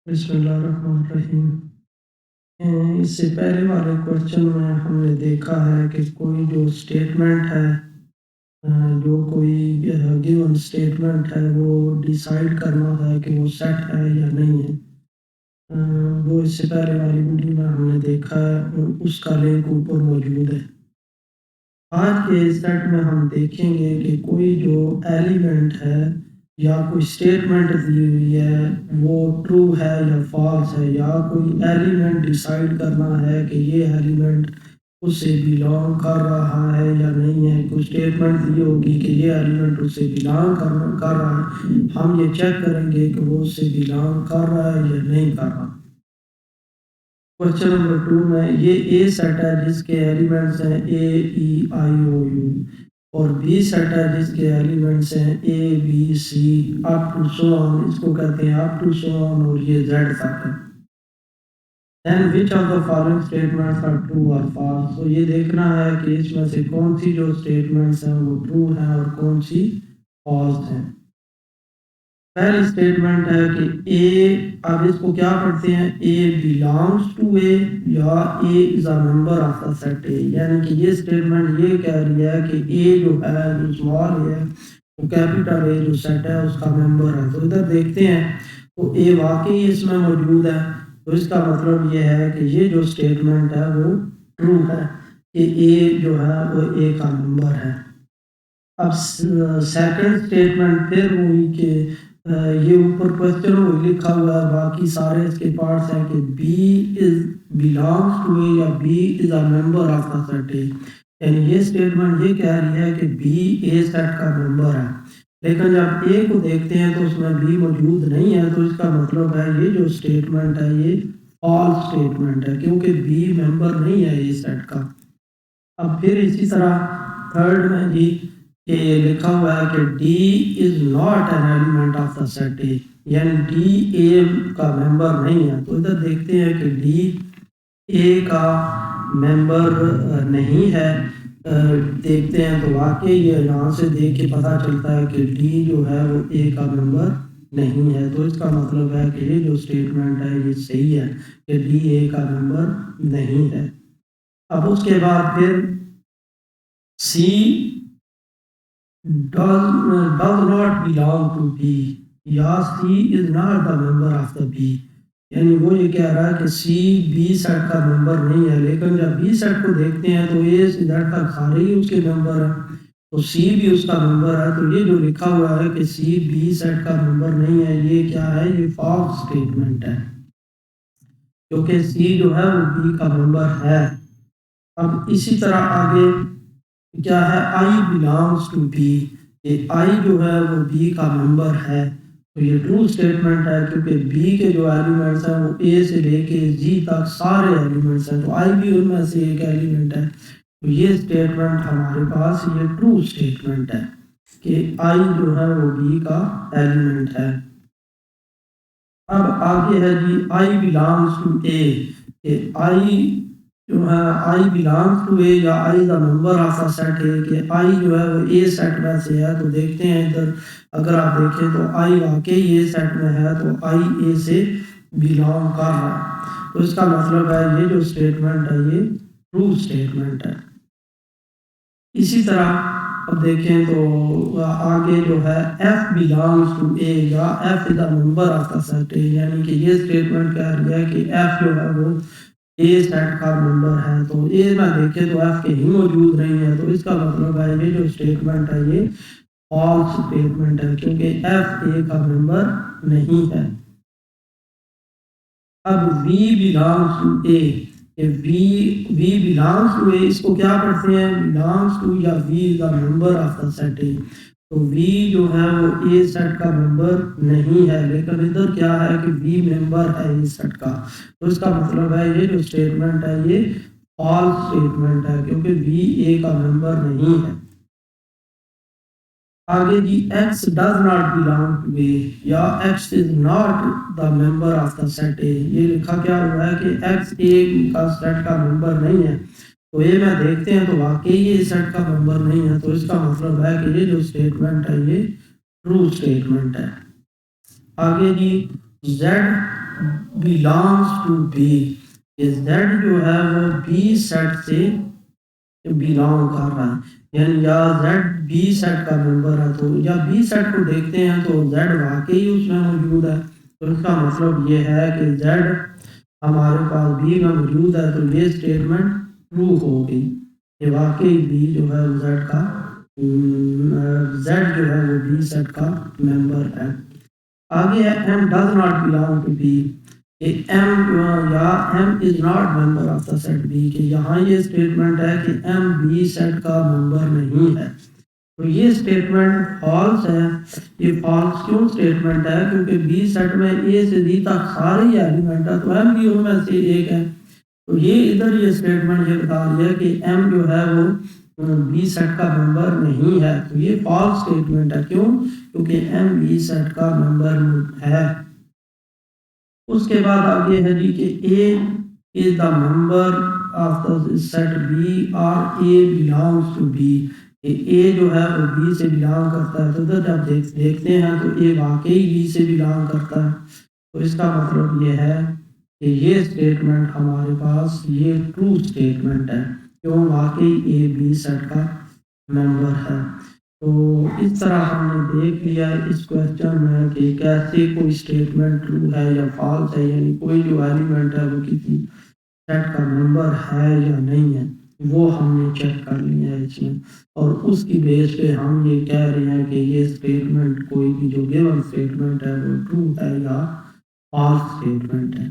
بسم اللہ الرحمن الرحیم۔ اس سے پہلے والے کوشچن میں ہم نے دیکھا ہے کہ کوئی جو اسٹیٹمنٹ ہے، جو کوئی گیون اسٹیٹمنٹ ہے، وہ ڈیسائیڈ کرنا ہے کہ وہ سیٹ ہے یا نہیں ہے۔ وہ اس سے پہلے والی ویڈیو میں ہم نے دیکھا ہے، اس کا لنک اوپر موجود ہے۔ آج کے سیٹ میں ہم دیکھیں گے کہ کوئی جو ایلیمنٹ ہے یا کوئی اسٹیٹمنٹ دی ہوئی ہے وہ ٹرو ہے یا فالس ہے، یا کوئی ایلیمنٹ ڈیسائیڈ کرنا ہے کہ یہ ایلیمنٹ اس سے بلانگ کر رہا ہے یا نہیں ہے۔ کوئی اسٹیٹمنٹ دی ہوگی کہ یہ ایلیمنٹ اس سے بلانگ کر رہا ہے، ہم یہ چیک کریں گے کہ وہ اس سے بلانگ کر رہا ہے یا نہیں کر رہا۔ کوشچن نمبر 2 میں یہ اے سیٹ ہے جس کے ایلیمنٹس ہیں اے ای آئی او یو، اور بی سیٹ ہے جس کے ایلیمنٹس ہیں اے بی سی اپ ٹو سو آن، اس کو کہتے ہیں اپ ٹو سو آن، اور یہ زیڈ تک ہے۔ Then which of the following statements are true or false؟ تو یہ دیکھنا ہے کہ اس میں سے کون سی جو اسٹیٹمنٹس ہیں وہ ٹرو ہیں اور کون سی فالس ہیں۔ پہلی اسٹیٹمنٹ ہے کہ اے، اب اس کو کیا پڑھتے ہیں، اے belongs to اے یا اے is a member of the set A, یعنی کہ یہ اسٹیٹمنٹ یہ کہہ رہی ہے کہ اے جو ہے، جو اسمال اے ہے، وہ کیپیٹل اے جو سیٹ ہے اس کا ممبر ہے۔ تو ادھر دیکھتے ہیں تو اے واقعی اس میں موجود ہے، تو اس کا مطلب یہ ہے کہ یہ جو اسٹیٹمنٹ ہے وہ ٹرو ہے کہ اے جو ہے وہ اے کا ممبر ہے۔ اب سیکنڈ اسٹیٹمنٹ پھر ہوئی کہ یہ اوپر کوشچن میں لکھا ہوا ہے، باقی سارے اس کے پارٹس ہیں کہ B is belongs to A یا B is a member of the set A, یعنی یہ اسٹیٹمنٹ یہ کہہ رہی ہے کہ بی اے سیٹ کا ممبر ہے، لیکن جب اے کو دیکھتے ہیں تو اس میں بی موجود نہیں ہے، تو اس کا مطلب ہے یہ جو اسٹیٹمنٹ ہے یہ فالس اسٹیٹمنٹ ہے، کیونکہ بی ممبر نہیں ہے اے سیٹ کا۔ اب پھر اسی طرح تھرڈ میں جی کہ لکھا ہوا ہے کہ D is not an element of the set A, یعنی ڈی اے کا ممبر نہیں ہے۔ تو ادھر دیکھتے ہیں کہ ڈی اے کا ممبر نہیں ہے، دیکھتے ہیں تو واقعی یہ یہاں سے دیکھ کے پتہ چلتا ہے کہ ڈی جو ہے وہ اے کا ممبر نہیں ہے، تو اس کا مطلب ہے کہ یہ جو اسٹیٹمنٹ ہے یہ صحیح ہے کہ ڈی اے کا ممبر نہیں ہے۔ اب اس کے بعد پھر سی does not belong to B، یا C is not the member of the B، یعنی وہ یہ کہہ رہا ہے کہ سی بی سیٹ کا ممبر نہیں ہے، لیکن جب بی سیٹ کو دیکھتے ہیں تو اے سے زیڈ تک سارے ہی اس کے ممبر ہیں، تو سی بھی اس کا ممبر ہے۔ تو یہ جو لکھا ہوا ہے کہ سی بی سیٹ کا ممبر نہیں ہے، یہ کیا ہے، یہ فالس اسٹیٹمنٹ ہے، کیونکہ سی جو ہے وہ بی کا ممبر ہے۔ اب اسی طرح آگے کیا ہے، آئی belongs to بی، یہ آئی جو ہے وہ بی کا ممبر ہے، تو یہ ٹرو اسٹیٹمنٹ ہے، کیونکہ بی کے جو ایلیمنٹس ہیں وہ اے سے لے کے جی تک سارے ایلیمنٹس ہیں، تو آئی بھی ان میں سے ایک ایلیمنٹ ہے، تو یہ اسٹیٹمنٹ ہمارے پاس یہ ٹرو اسٹیٹمنٹ ہے کہ آئی جو ہے وہ بی کا ایلیمنٹ ہے۔ اب آگے ہے جی آئی belongs to اے، کہ آئی جو ہے آئی belongs to اے یا آئی دا ممبر آف دا سیٹ اے، کہ آئی جو ہے وہ اے سیٹ میں سے ہے۔ تو دیکھتے ہیں ادھر اگر آپ دیکھیں تو آئی واقعی اے سیٹ میں ہے، تو آئی اے سے بلانگ کر رہا ہے، تو اس کا مطلب ہے یہ جو اسٹیٹمنٹ ہے یہ ٹرو اسٹیٹمنٹ ہے۔ اسی طرح اب دیکھیں تو آگے جو ہے ایف belongs to اے یا F is a member of the set A, یعنی کہ یہ اسٹیٹمنٹ کہہ رہی ہے کہ ایف جو ہے وہ اے سیٹ کا ممبر ہے، تو اے میں دیکھیں تو ایف کے ہی موجود نہیں ہے، تو اس کا مطلب ہے یہ جو اسٹیٹمنٹ ہے یہ فالس اسٹیٹمنٹ ہے، کیونکہ ایف اے کا ممبر نہیں ہے۔ اب وی belongs to اے، کہ وی belongs to اے، اس کو کیا پڑھتے ہیں، belongs to یا وی is a member of the set اے، تو وی جو ہے وہ اے سیٹ کا ممبر نہیں ہے، لیکن ادھر کیا ہے کہ وی ممبر ہے اے سیٹ کا، تو اس کا مطلب ہے یہ جو اسٹیٹمنٹ ہے یہ فالس اسٹیٹمنٹ ہے، کیونکہ وی اے کا ممبر نہیں ہے۔ آگے جی x does not belong to A یا x is not the member of the set A, یہ لکھا کیا ہوا ہے کہ ایکس اے کا سیٹ کا ممبر نہیں ہے، تو اے میں دیکھتے ہیں تو واقعی یہ سیٹ کا ممبر نہیں ہے، تو اس کا مطلب ہے کہ یہ جو اسٹیٹمنٹ ہے یہ ٹرو اسٹیٹمنٹ ہے۔ آگے جی زیڈ belongs to B کہ Z جو ہے وہ B سیٹ سے بلانگ کر رہا ہے، یعنی یا Z B سیٹ کا ممبر ہے، تو یا B سیٹ کو دیکھتے ہیں تو Z واقعی اس میں موجود ہے، تو اس کا مطلب یہ ہے کہ Z ہمارے پاس B میں موجود ہے، تو یہ اسٹیٹمنٹ ٹرو ہو گئی کہ واقعی B جو ہے Z کا Z جو ہے وہ B سیٹ کا ممبر ہے۔ آگے ہے M does not belong to B کہ M یا M is not member of the set B کہ یہاں یہ اسٹیٹمنٹ ہے کہ M B سیٹ کا ممبر نہیں ہے، تو یہ اسٹیٹمنٹ فالس ہے۔ یہ فالس کیوں اسٹیٹمنٹ ہے؟ کیونکہ B سیٹ میں A سے D تک سارے ایلیمنٹ ہے، تو M بھی ان میں سے ایک ہے، تو یہ ادھر یہ اسٹیٹمنٹ یہ بتا رہی ہے کہ M جو ہے وہ B سیٹ کا ممبر نہیں ہے، تو یہ فالس اسٹیٹمنٹ ہے۔ کیوں؟ کیونکہ M B سیٹ کا ممبر ہے۔ اس کے بعد آگے ہے جی کہ A is the member of the set B or A belongs to B کہ A جو ہے وہ B سے بلانگ کرتا ہے، تو جب دیکھتے ہیں تو A واقعی B سے بلانگ کرتا ہے، تو اس کا مطلب یہ ہے کہ یہ اسٹیٹمنٹ ہمارے پاس یہ ٹرو اسٹیٹمنٹ ہے، کیوں؟ واقعی A B سیٹ کا ممبر ہے۔ تو اس طرح ہم نے دیکھ لیا اس کویسچن میں کہ کیسے کوئی اسٹیٹمنٹ ٹرو ہے یا فالس ہے، یعنی کوئی جو ایلیمنٹ ہے وہ کسی سیٹ کا ممبر ہے یا نہیں ہے، وہ ہم نے چیک کر لیا ہے اس میں، اور اس کی بیس پہ ہم یہ کہہ رہے ہیں کہ یہ اسٹیٹمنٹ کوئی بھی جو گیون اسٹیٹمنٹ ہے وہ ٹرو ہے یا فالس اسٹیٹمنٹ ہے۔